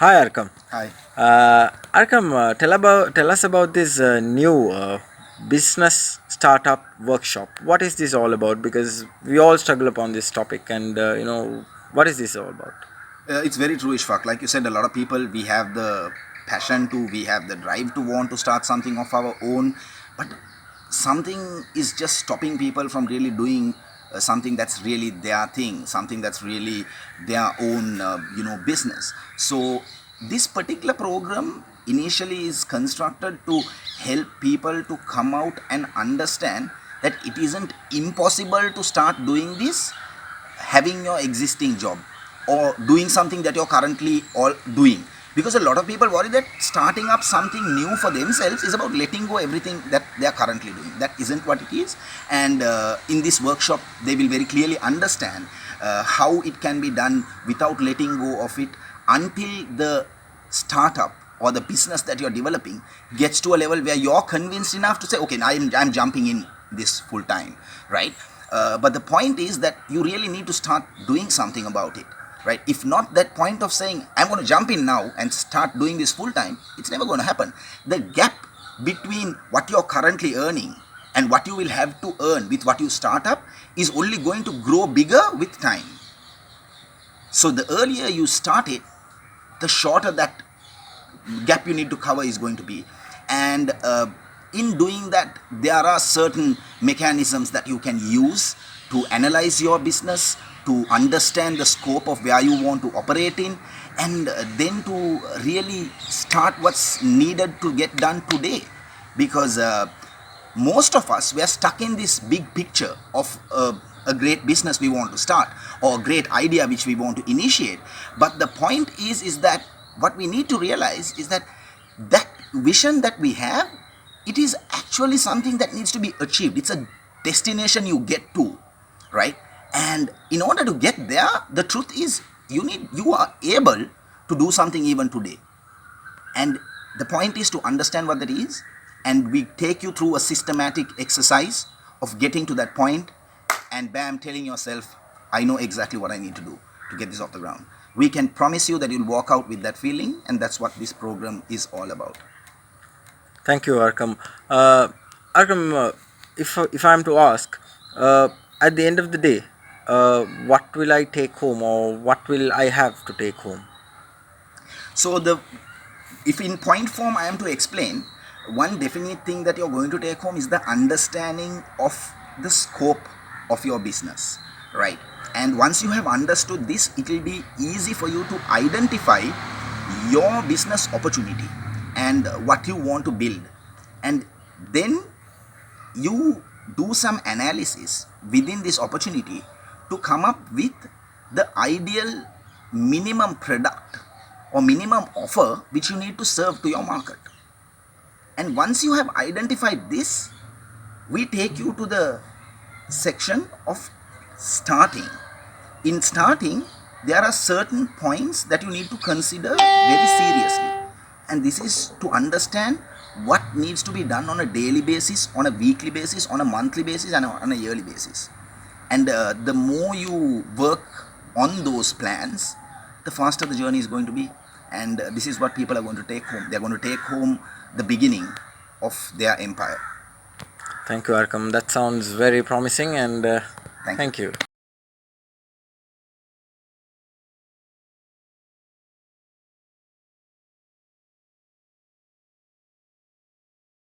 Hi Arkam. Hi. Arkam, tell us about this new business startup workshop. What is this all about? Because we all struggle upon this topic, and what is this all about? It's very true, Ishfaq. Like you said, a lot of people, we have the passion to, we have the drive to want to start something of our own, but something is just stopping people from really doing something that's really their thing, something that's really their own, business. So this particular program initially is constructed to help people to come out and understand that it isn't impossible to start doing this having your existing job or doing something that you're currently all doing, because a lot of people worry that starting up something new for themselves is about letting go everything that they are currently doing. That isn't what it is. And in this workshop they will very clearly understand how it can be done without letting go of it until the startup or the business that you're developing gets to a level where you're convinced enough to say, okay, I'm jumping in this full time, right? But the point is that you really need to start doing something about it, right? If not, that point of saying I'm going to jump in now and start doing this full time, it's never going to happen. The gap between what you're currently earning and what you will have to earn with what you start up is only going to grow bigger with time. So the earlier you start it, the shorter that gap you need to cover is going to be. And in doing that, there are certain mechanisms that you can use to analyze your business, to understand the scope of where you want to operate in, and then to really start what's needed to get done today. Because most of us, we are stuck in this big picture of a great business we want to start or a great idea which we want to initiate. But the point is that what we need to realize is that that vision that we have, it is actually something that needs to be achieved. It's a destination you get to, right? And in order to get there, the truth is you are able to do something even today. And the point is to understand what that is, and we take you through a systematic exercise of getting to that point, and bam, telling yourself, I know exactly what I need to do to get this off the ground. We can promise you that you'll walk out with that feeling, and that's what this program is all about. Thank you, Arkam. Arkam, if I'm to ask, at the end of the day, what will I take home, or what will I have to take home? So if in point form I am to explain, one definite thing that you're going to take home is the understanding of the scope of your business, right? And once you have understood this, it will be easy for you to identify your business opportunity and what you want to build. And then you do some analysis within this opportunity to come up with the ideal minimum product or minimum offer which you need to serve to your market. And once you have identified this, we take you to the section of starting. In starting, there are certain points that you need to consider very seriously. And this is to understand what needs to be done on a daily basis, on a weekly basis, on a monthly basis, and on a yearly basis. And the more you work on those plans, the faster the journey is going to be. And this is what people are going to take home. They're going to take home the beginning of their empire. Thank you, Arkam. That sounds very promising, and Thank you. thank you.